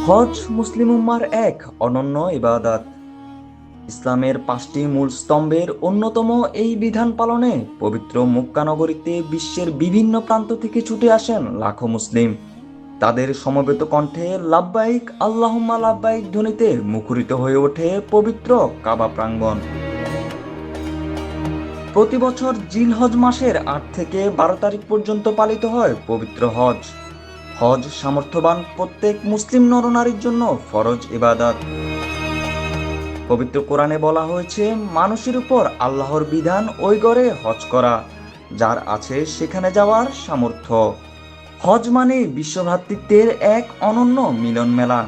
হজ মুসলিম উম্মার এক অনন্য ইবাদত। ইসলামের 5টি মূল স্তম্ভের অন্যতম এই বিধান পালনে পবিত্র মক্কা নগরীতে বিশ্বের বিভিন্ন প্রান্ত থেকে ছুটে আসেন লাখো মুসলিম। তাদের সমবেত কণ্ঠে লাব্বাইক আল্লাহুম্মা লাব্বাইক ধ্বনিতে মুখরিত হয়ে ওঠে পবিত্র কাবা প্রাঙ্গণ। প্রতি বছর জিলহজ মাসের 8 থেকে 12 তারিখ পর্যন্ত পালিত হয় পবিত্র হজ। হজ সামর্থ্যবান প্রত্যেক মুসলিম নরনারীর জন্য ফরজ ইবাদত। পবিত্র কোরআনে বলা হয়েছে, মানুষের উপর আল্লাহর বিধান ওই গড়ে হজ করা যার আছে সেখানে যাওয়ার সামর্থ্য। হজ মানে বিশ্বভ্রাতৃত্বের এক অনন্য মিলন মেলা।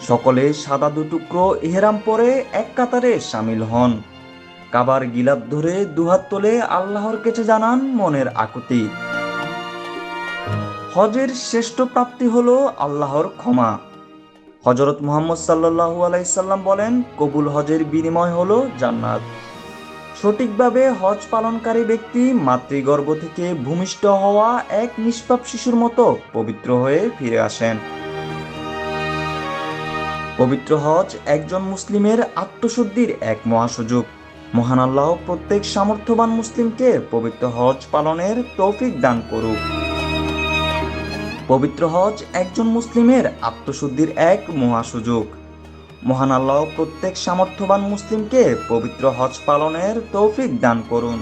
সকলে সাদা দুটুকরো ইহরাম পরে এক কাতারে সামিল হন। কাবার গিলাফ ধরে দুহাত তোলে আল্লাহর কাছে জানান মনের আকুতি। হজের শ্রেষ্ঠ প্রাপ্তি হলো আল্লাহর ক্ষমা। হযরত মুহাম্মদ সাল্লাল্লাহু আলাইহি সাল্লাম বলেন, কবুল হজের বিনিময় হলো জান্নাত। সঠিকভাবে হজ পালনকারী ব্যক্তি মাতৃগর্ভ থেকে ভূমিষ্ঠ হওয়া এক নিষ্পাপ শিশুর মতো পবিত্র হয়ে ফিরে আসেন। পবিত্র হজ একজন মুসলিমের আত্মশুদ্ধির এক মহাসুযোগ। মহান আল্লাহ প্রত্যেক সামর্থ্যবান মুসলিমকে পবিত্র হজ পালনের তৌফিক দান করুক। পবিত্র হজ একজন মুসলিমের আত্মশুদ্ধির এক মহাসুযোগ। মহান আল্লাহ প্রত্যেক সামর্থ্যবান মুসলিমকে পবিত্র হজ পালনের তৌফিক দান করুন।